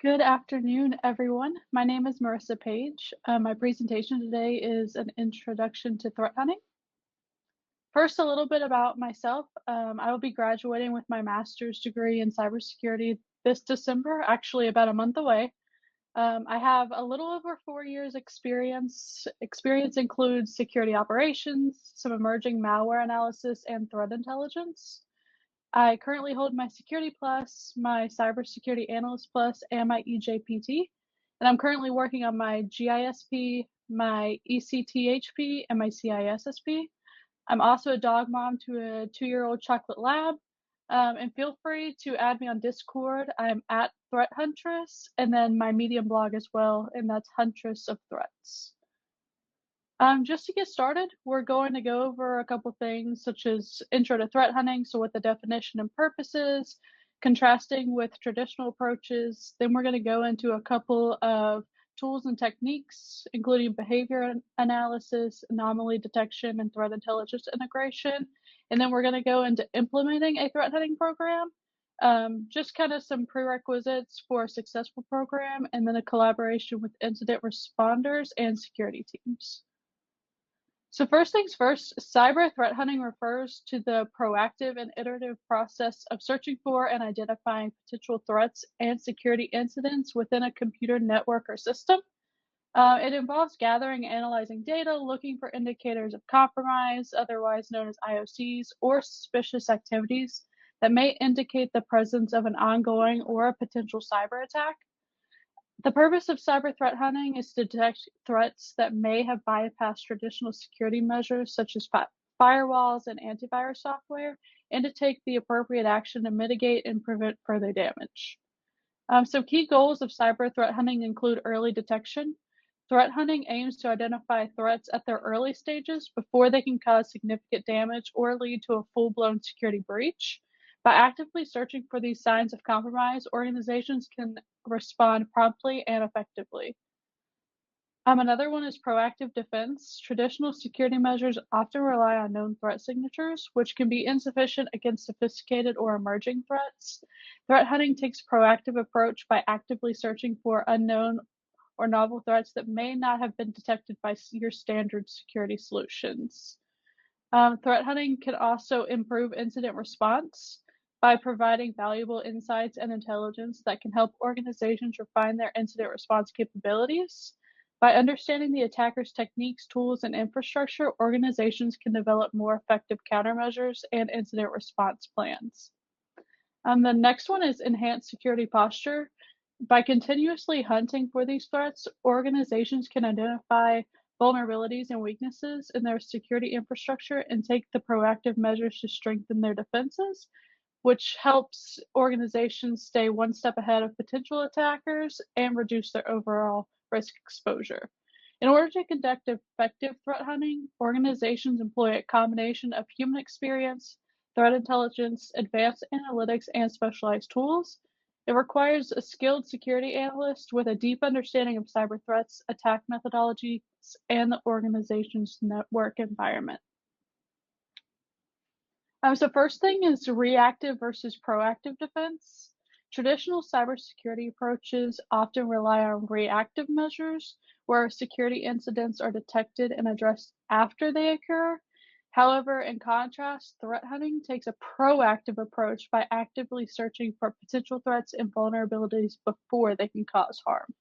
Good afternoon, everyone. My name is Marissa Page. My presentation today is an introduction to threat hunting. First, a little bit about myself. I will be graduating with my master's degree in cybersecurity this December, actually about a month away. I have a little over 4 years experience. Experience includes security operations, some emerging malware analysis, and threat intelligence. I currently hold my Security Plus, my Cybersecurity Analyst Plus, and my EJPT. And I'm currently working on my GISP, my ECTHP, and my CISSP. I'm also a dog mom to a 2-year-old chocolate lab. And feel free to add me on Discord. I'm at Threat Huntress, and then my Medium blog as well, and that's Huntress of Threats. Just to get started, we're going to go over a couple things such as intro to threat hunting, so what the definition and purpose is, contrasting with traditional approaches. Then we're going to go into a couple of tools and techniques, including behavior analysis, anomaly detection, and threat intelligence integration. And then we're going to go into implementing a threat hunting program, just kind of some prerequisites for a successful program, and then a collaboration with incident responders and security teams. So first things first, cyber threat hunting refers to the proactive and iterative process of searching for and identifying potential threats and security incidents within a computer network or system. It involves gathering and analyzing data, looking for indicators of compromise, otherwise known as IOCs, or suspicious activities that may indicate the presence of an ongoing or a potential cyber attack. The purpose of cyber threat hunting is to detect threats that may have bypassed traditional security measures such as firewalls and antivirus software, and to take the appropriate action to mitigate and prevent further damage. So key goals of cyber threat hunting include early detection. Threat hunting aims to identify threats at their early stages before they can cause significant damage or lead to a full-blown security breach. By actively searching for these signs of compromise, organizations can respond promptly and effectively. Another one is proactive defense. Traditional security measures often rely on known threat signatures, which can be insufficient against sophisticated or emerging threats. Threat hunting takes a proactive approach by actively searching for unknown or novel threats that may not have been detected by your standard security solutions. Threat hunting can also improve incident response by providing valuable insights and intelligence that can help organizations refine their incident response capabilities. By understanding the attacker's techniques, tools, and infrastructure, organizations can develop more effective countermeasures and incident response plans. The next one is enhanced security posture. By continuously hunting for these threats, organizations can identify vulnerabilities and weaknesses in their security infrastructure and take the proactive measures to strengthen their defenses, which helps organizations stay one step ahead of potential attackers and reduce their overall risk exposure. In order to conduct effective threat hunting, organizations employ a combination of human experience, threat intelligence, advanced analytics, and specialized tools. It requires a skilled security analyst with a deep understanding of cyber threats, attack methodologies, and the organization's network environment. So first thing is reactive versus proactive defense. Traditional cybersecurity approaches often rely on reactive measures where security incidents are detected and addressed after they occur. However, in contrast, threat hunting takes a proactive approach by actively searching for potential threats and vulnerabilities before they can cause harm.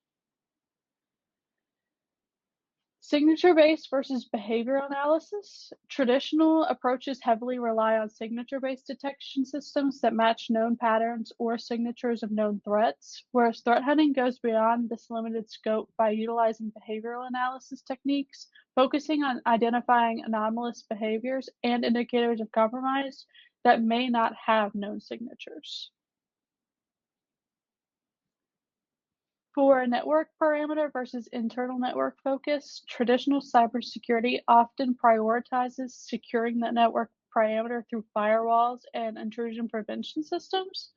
Signature-based versus behavioral analysis. Traditional approaches heavily rely on signature-based detection systems that match known patterns or signatures of known threats, whereas threat hunting goes beyond this limited scope by utilizing behavioral analysis techniques, focusing on identifying anomalous behaviors and indicators of compromise that may not have known signatures. For network parameter versus internal network focus, traditional cybersecurity often prioritizes securing the network parameter through firewalls and intrusion prevention systems,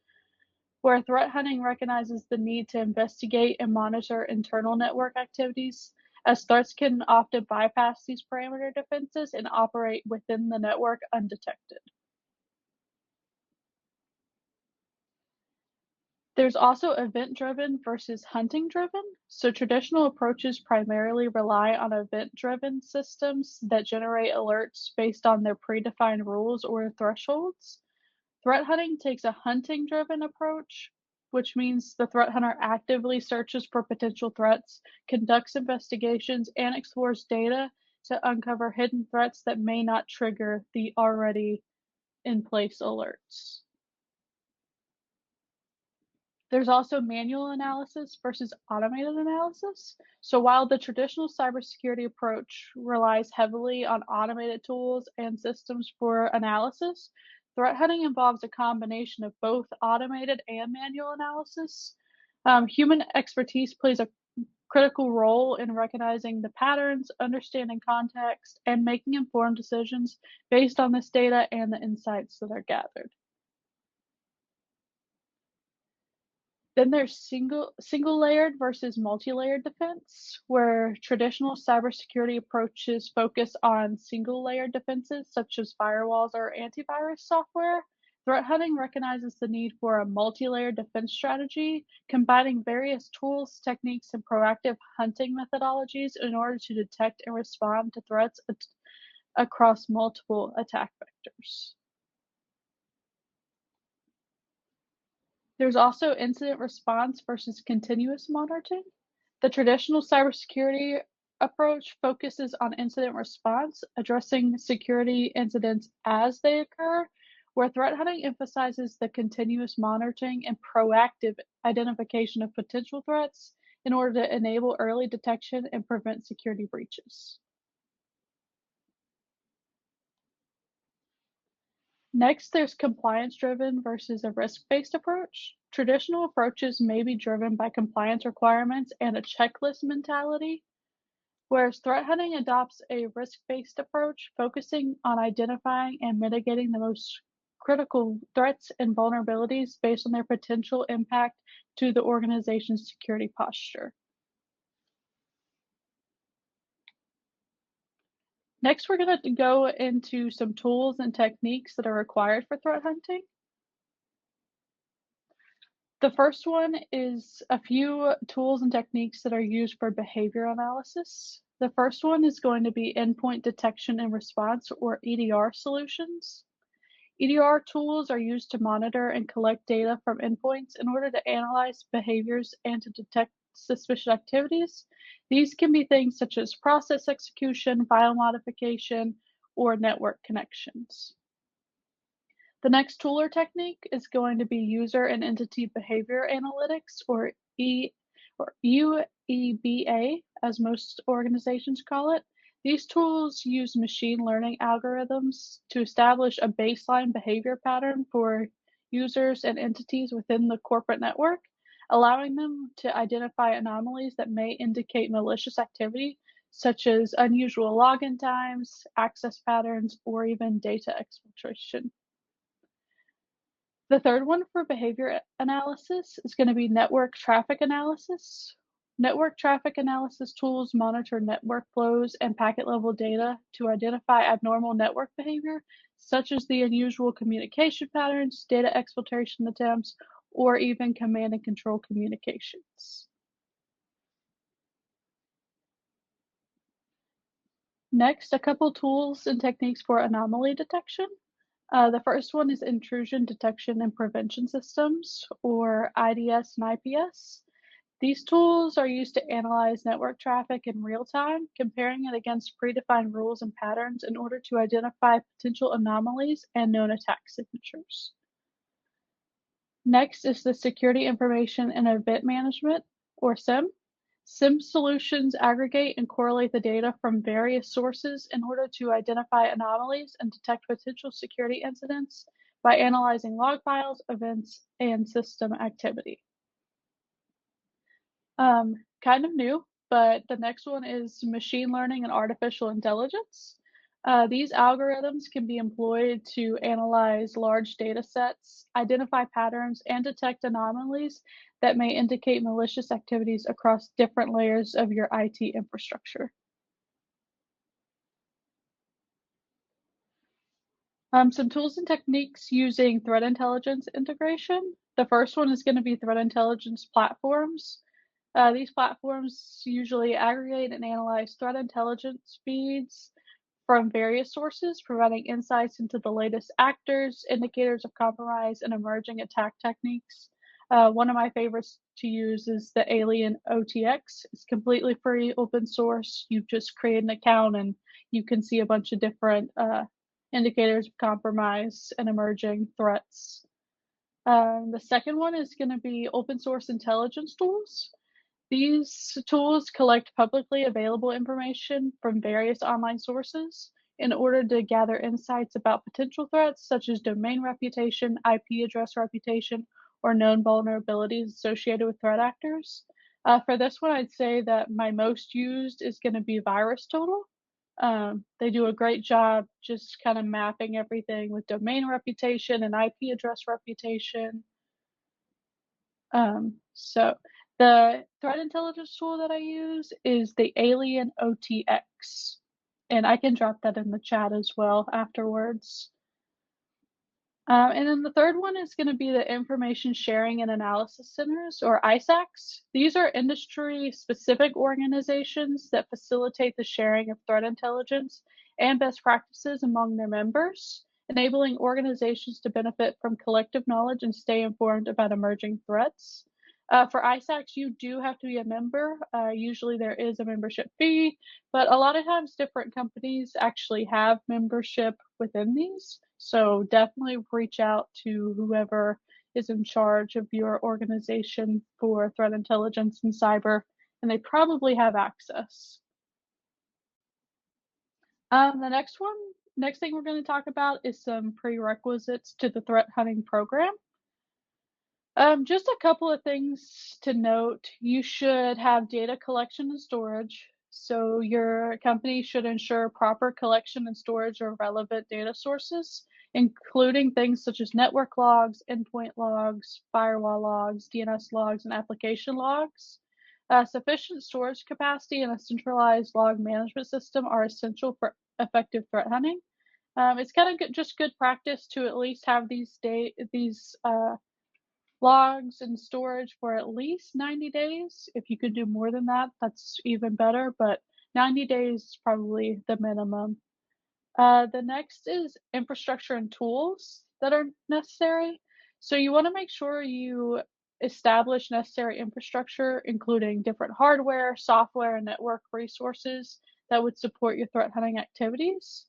where threat hunting recognizes the need to investigate and monitor internal network activities, as threats can often bypass these parameter defenses and operate within the network undetected. There's also event-driven versus hunting-driven. So traditional approaches primarily rely on event-driven systems that generate alerts based on their predefined rules or thresholds. Threat hunting takes a hunting-driven approach, which means the threat hunter actively searches for potential threats, conducts investigations, and explores data to uncover hidden threats that may not trigger the already in place alerts. There's also manual analysis versus automated analysis. So while the traditional cybersecurity approach relies heavily on automated tools and systems for analysis, threat hunting involves a combination of both automated and manual analysis. Human expertise plays a critical role in recognizing the patterns, understanding context, and making informed decisions based on this data and the insights that are gathered. Then there's single layered versus multi-layered defense, where traditional cybersecurity approaches focus on single layered defenses such as firewalls or antivirus software. Threat hunting recognizes the need for a multi-layered defense strategy, combining various tools, techniques, and proactive hunting methodologies in order to detect and respond to threats across multiple attack vectors. There's also incident response versus continuous monitoring. The traditional cybersecurity approach focuses on incident response, addressing security incidents as they occur, where threat hunting emphasizes the continuous monitoring and proactive identification of potential threats in order to enable early detection and prevent security breaches. Next, there's compliance-driven versus a risk-based approach. Traditional approaches may be driven by compliance requirements and a checklist mentality, whereas threat hunting adopts a risk-based approach, focusing on identifying and mitigating the most critical threats and vulnerabilities based on their potential impact to the organization's security posture. Next, we're going to go into some tools and techniques that are required for threat hunting. The first one is a few tools and techniques that are used for behavior analysis. The first one is going to be endpoint detection and response, or EDR solutions. EDR tools are used to monitor and collect data from endpoints in order to analyze behaviors and to detect suspicious activities. These can be things such as process execution, file modification, or network connections. The next tool or technique is going to be user and entity behavior analytics, or UEBA, as most organizations call it. These tools use machine learning algorithms to establish a baseline behavior pattern for users and entities within the corporate network, allowing them to identify anomalies that may indicate malicious activity, such as unusual login times, access patterns, or even data exfiltration. The third one for behavior analysis is going to be network traffic analysis. Network traffic analysis tools monitor network flows and packet level data to identify abnormal network behavior, such as the unusual communication patterns, data exfiltration attempts, or even command and control communications. Next, a couple tools and techniques for anomaly detection. The first one is intrusion detection and prevention systems, or IDS and IPS. These tools are used to analyze network traffic in real time, comparing it against predefined rules and patterns in order to identify potential anomalies and known attack signatures. Next is the security information and event management, or SIEM. SIEM solutions aggregate and correlate the data from various sources in order to identify anomalies and detect potential security incidents by analyzing log files, events, and system activity. Kind of new, but the next one is machine learning and artificial intelligence. These algorithms can be employed to analyze large data sets, identify patterns, and detect anomalies that may indicate malicious activities across different layers of your IT infrastructure. Some tools and techniques using threat intelligence integration. The first one is going to be threat intelligence platforms. These platforms usually aggregate and analyze threat intelligence feeds from various sources, providing insights into the latest actors, indicators of compromise, and emerging attack techniques. One of my favorites to use is the Alien OTX. It's completely free, open source. You just create an account and you can see a bunch of different indicators of compromise and emerging threats. The second one is going to be open source intelligence tools. These tools collect publicly available information from various online sources in order to gather insights about potential threats such as domain reputation, IP address reputation, or known vulnerabilities associated with threat actors. For this one, I'd say that my most used is going to be VirusTotal. They do a great job just kind of mapping everything with domain reputation and IP address reputation. So the threat intelligence tool that I use is the Alien OTX, and I can drop that in the chat as well afterwards. And then the third one is going to be the Information Sharing and Analysis Centers, or ISACs. These are industry-specific organizations that facilitate the sharing of threat intelligence and best practices among their members, enabling organizations to benefit from collective knowledge and stay informed about emerging threats. For ISACs, you do have to be a member. Usually there is a membership fee, but a lot of times different companies actually have membership within these. So definitely reach out to whoever is in charge of your organization for threat intelligence and cyber, and they probably have access. The next thing we're going to talk about is some prerequisites to the threat hunting program. Just a couple of things to note. You should have data collection and storage. So your company should ensure proper collection and storage of relevant data sources, including things such as network logs, endpoint logs, firewall logs, DNS logs, and application logs. Sufficient storage capacity and a centralized log management system are essential for effective threat hunting. It's kind of just good practice to at least have these logs and storage for at least 90 days. If you could do more than that, that's even better, but 90 days is probably the minimum. The next is infrastructure and tools that are necessary. So you want to make sure you establish necessary infrastructure, including different hardware, software, and network resources that would support your threat hunting activities.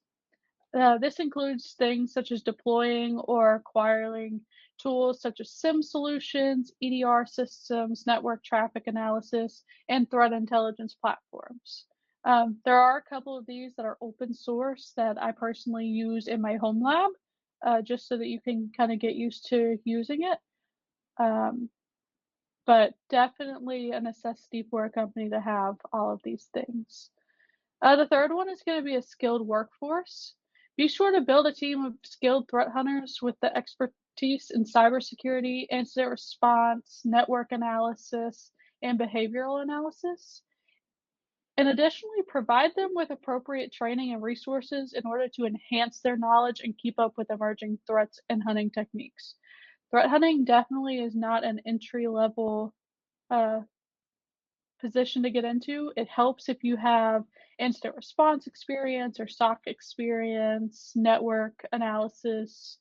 This includes things such as deploying or acquiring tools such as SIM solutions, EDR systems, network traffic analysis, and threat intelligence platforms. There are a couple of these that are open source that I personally use in my home lab, just so that you can kind of get used to using it. But definitely a necessity for a company to have all of these things. The third one is going to be a skilled workforce. Be sure to build a team of skilled threat hunters with the expertise in cybersecurity, incident response, network analysis, and behavioral analysis. And additionally, provide them with appropriate training and resources in order to enhance their knowledge and keep up with emerging threats and hunting techniques. Threat hunting definitely is not an entry-level position to get into. It helps if you have incident response experience or SOC experience, network analysis,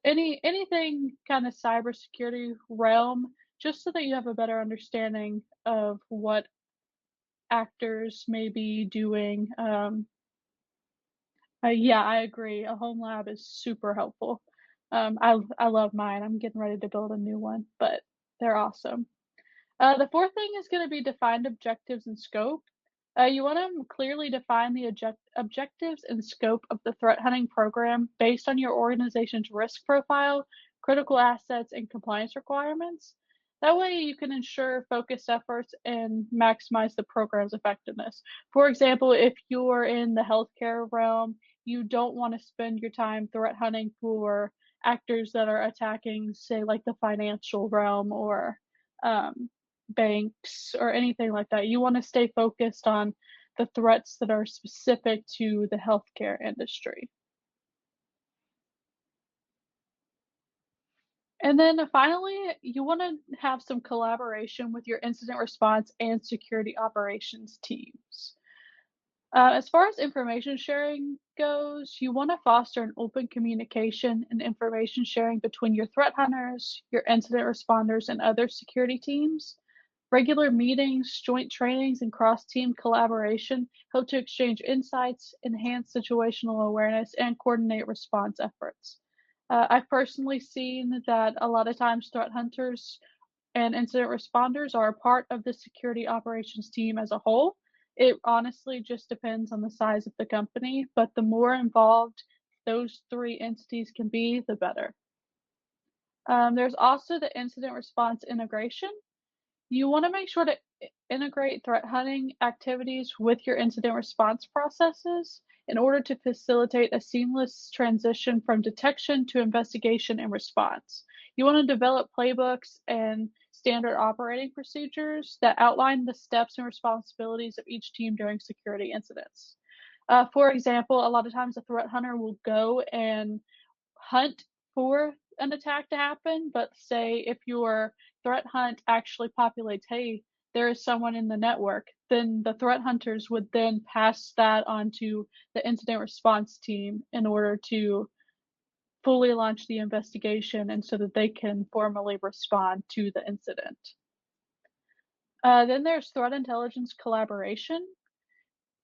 anything kind of cybersecurity realm, just so that you have a better understanding of what actors may be doing. Yeah, I agree. A home lab is super helpful. I love mine. I'm getting ready to build a new one, but they're awesome. The fourth thing is going to be defined objectives and scope. You want to clearly define the objectives and scope of the threat hunting program based on your organization's risk profile, critical assets, and compliance requirements. That way you can ensure focused efforts and maximize the program's effectiveness. For example, if you're in the healthcare realm, you don't want to spend your time threat hunting for actors that are attacking, say, like the financial realm or banks or anything like that. You want to stay focused on the threats that are specific to the healthcare industry. And then finally, you want to have some collaboration with your incident response and security operations teams. As far as information sharing goes, you want to foster an open communication and information sharing between your threat hunters, your incident responders, and other security teams. Regular meetings, joint trainings, and cross team collaboration help to exchange insights, enhance situational awareness, and coordinate response efforts. I've personally seen that a lot of times threat hunters and incident responders are a part of the security operations team as a whole. It honestly just depends on the size of the company, but the more involved those three entities can be, the better. There's also the incident response integration. You want to make sure to integrate threat hunting activities with your incident response processes in order to facilitate a seamless transition from detection to investigation and response. You want to develop playbooks and standard operating procedures that outline the steps and responsibilities of each team during security incidents. For example, a lot of times a threat hunter will go and hunt for an attack to happen, but say if your threat hunt actually populates, hey, there is someone in the network, then the threat hunters would then pass that on to the incident response team in order to fully launch the investigation and so that they can formally respond to the incident. Then there's threat intelligence collaboration.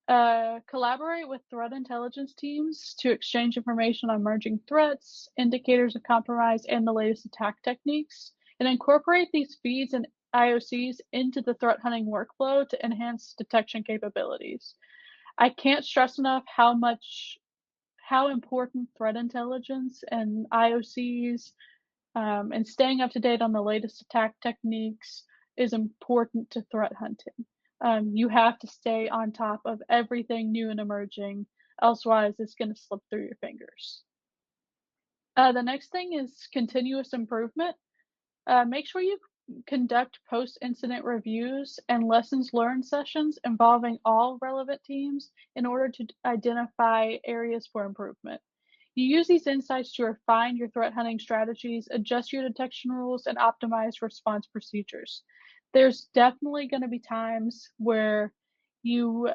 Collaborate with threat intelligence teams to exchange information on emerging threats, indicators of compromise, and the latest attack techniques, and incorporate these feeds and IOCs into the threat hunting workflow to enhance detection capabilities. I can't stress enough how important threat intelligence and IOCs and staying up to date on the latest attack techniques is important to threat hunting. You have to stay on top of everything new and emerging, elsewise it's going to slip through your fingers. The next thing is continuous improvement. Make sure you conduct post-incident reviews and lessons learned sessions involving all relevant teams in order to identify areas for improvement. You use these insights to refine your threat hunting strategies, adjust your detection rules, and optimize response procedures. There's definitely going to be times where you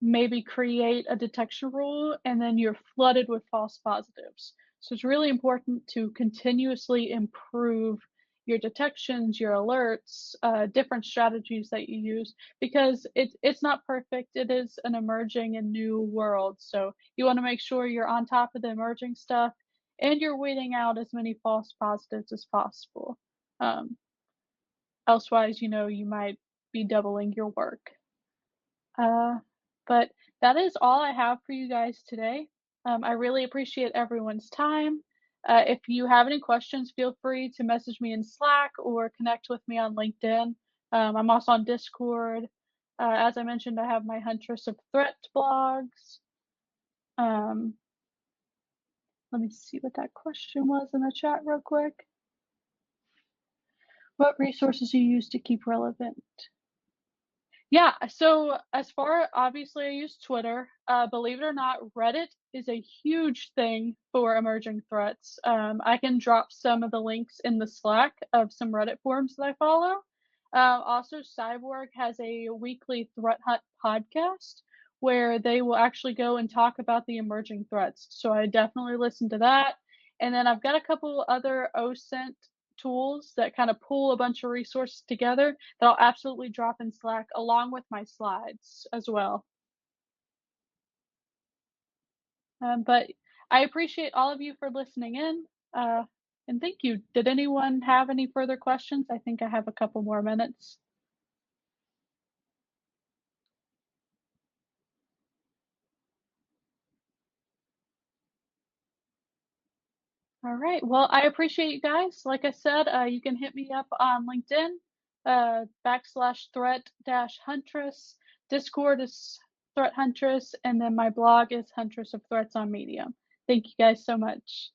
maybe create a detection rule and then you're flooded with false positives. So it's really important to continuously improve your detections, your alerts, different strategies that you use because it's not perfect. It is an emerging and new world. So you want to make sure you're on top of the emerging stuff and you're weeding out as many false positives as possible. Elsewise, you might be doubling your work. But that is all I have for you guys today. I really appreciate everyone's time. If you have any questions, feel free to message me in Slack or connect with me on LinkedIn. I'm also on Discord. As I mentioned, I have my Huntress of Threat blogs. Let me see what that question was in the chat real quick. What resources do you use to keep relevant? Yeah, so obviously I use Twitter. Believe it or not, Reddit is a huge thing for emerging threats. I can drop some of the links in the Slack of some Reddit forums that I follow. Also, Cyborg has a weekly threat hunt podcast where they will actually go and talk about the emerging threats. So I definitely listen to that. And then I've got a couple other OSINT tools that kind of pull a bunch of resources together that I'll absolutely drop in Slack along with my slides as well. But I appreciate all of you for listening in. And thank you. Did anyone have any further questions? I think I have a couple more minutes. All right. Well, I appreciate you guys. Like I said, you can hit me up on LinkedIn, /threat-huntress. Discord is Threat Huntress, and then my blog is Huntress of Threats on Medium. Thank you guys so much.